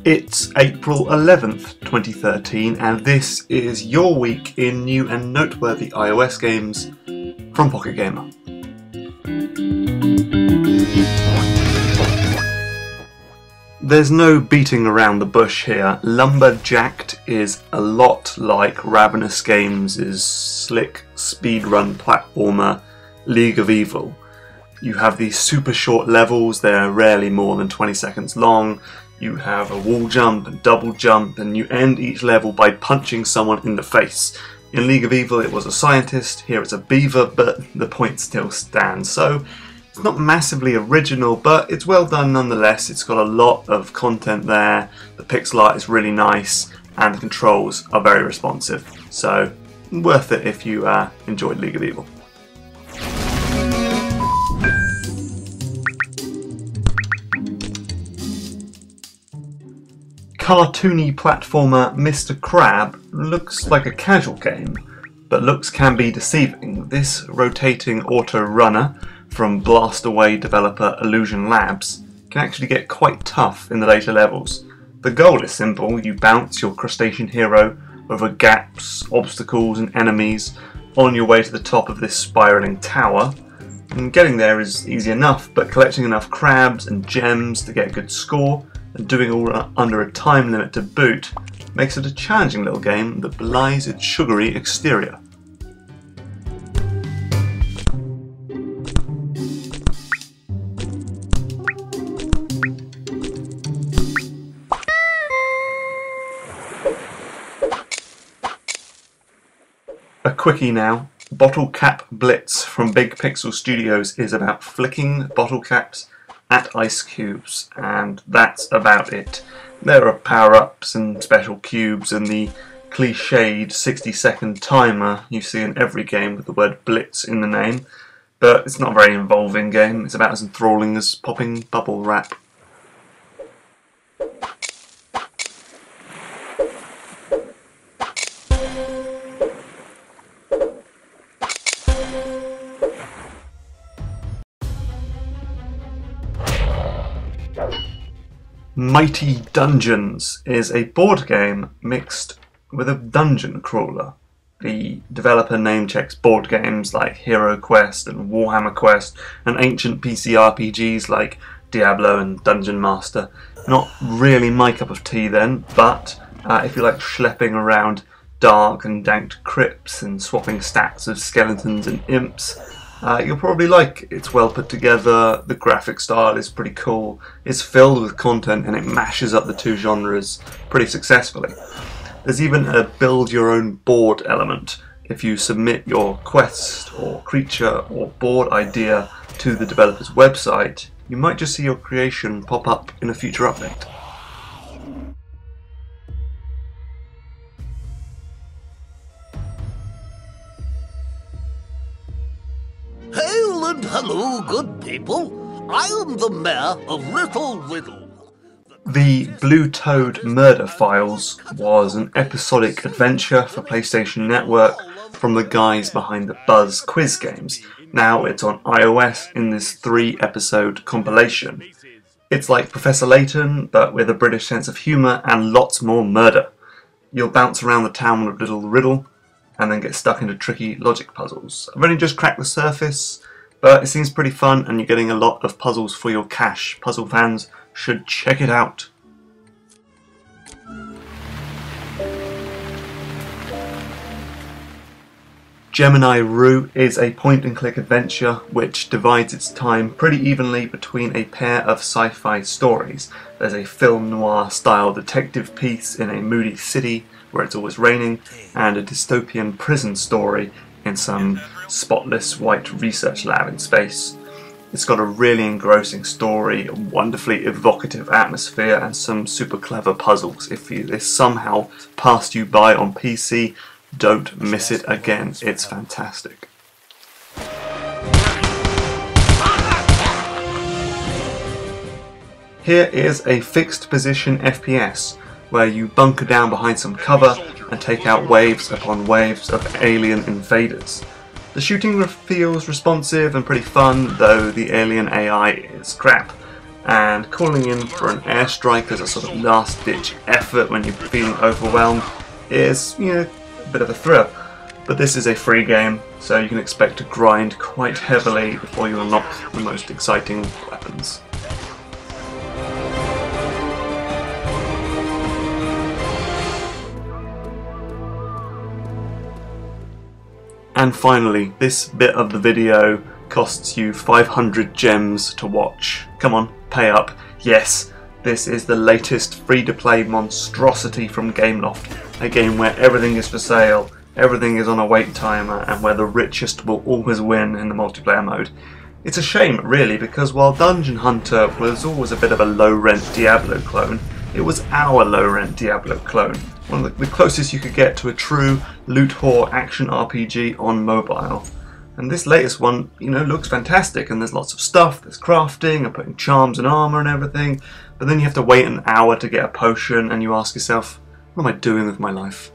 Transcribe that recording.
It's April 11th, 2013, and this is your week in new and noteworthy iOS games from Pocket Gamer. There's no beating around the bush here. Lumberjacked is a lot like Ravenous Games' slick speedrun platformer League of Evil. You have these super short levels, they're rarely more than 20 seconds long. You have a wall jump and double jump, and you end each level by punching someone in the face. In League of Evil it was a scientist, here it's a beaver, but the point still stands. So it's not massively original, but it's well done nonetheless. It's got a lot of content there, the pixel art is really nice, and the controls are very responsive. So worth it if you enjoyed League of Evil. Cartoony platformer Mr. Crab looks like a casual game, but looks can be deceiving. This rotating auto runner from Blastaway developer Illusion Labs can actually get quite tough in the later levels. The goal is simple: you bounce your crustacean hero over gaps, obstacles and enemies on your way to the top of this spiralling tower. And getting there is easy enough, but collecting enough crabs and gems to get a good score and doing all under a time limit to boot makes it a challenging little game that belies its sugary exterior. A quickie now. Bottle Cap Blitz from Big Pixel Studios is about flicking bottle caps at ice cubes, and that's about it. There are power-ups and special cubes and the cliched 60-second timer you see in every game with the word Blitz in the name, but it's not a very involving game. It's about as enthralling as popping bubble wrap. Mighty Dungeons is a board game mixed with a dungeon crawler. The developer name checks board games like Hero Quest and Warhammer Quest, and ancient PC RPGs like Diablo and Dungeon Master. Not really my cup of tea then, but if you like schlepping around dark and dank crypts and swapping stacks of skeletons and imps, you'll probably like it. It's well put together, the graphic style is pretty cool, it's filled with content and it mashes up the two genres pretty successfully. There's even a build your own board element. If you submit your quest or creature or board idea to the developer's website, you might just see your creation pop up in a future update. Hail and hello, good people. I am the mayor of Little Riddle. The Blue Toad Murder Files was an episodic adventure for PlayStation Network from the guys behind the Buzz quiz games. Now it's on iOS in this 3-episode compilation. It's like Professor Layton, but with a British sense of humour and lots more murder. You'll bounce around the town with Little Riddle and then get stuck into tricky logic puzzles. I've only just cracked the surface, but it seems pretty fun and you're getting a lot of puzzles for your cash. Puzzle fans should check it out. Gemini Rue is a point-and-click adventure which divides its time pretty evenly between a pair of sci-fi stories. There's a film noir style detective piece in a moody city where it's always raining, and a dystopian prison story in some spotless white research lab in space. It's got a really engrossing story, a wonderfully evocative atmosphere, and some super clever puzzles. If this somehow passed you by on PC, don't miss it again. It's fantastic. Here is a fixed position FPS, where you bunker down behind some cover and take out waves upon waves of alien invaders. The shooting feels responsive and pretty fun, though the alien AI is crap. and calling in for an airstrike as a sort of last-ditch effort when you're feeling overwhelmed is, you know, a bit of a thrill. But this is a free game, so you can expect to grind quite heavily before you unlock the most exciting weapons. And finally, this bit of the video costs you 500 gems to watch. Come on, pay up. Yes, this is the latest free-to-play monstrosity from Gameloft, a game where everything is for sale, everything is on a wait timer, and where the richest will always win in the multiplayer mode. It's a shame, really, because while Dungeon Hunter was always a bit of a low-rent Diablo clone, it was our low-rent Diablo clone. One of the closest you could get to a true loot whore action RPG on mobile. And this latest one, you know, looks fantastic, and there's lots of stuff, there's crafting and putting charms and armor and everything, but then you have to wait an hour to get a potion and you ask yourself, what am I doing with my life?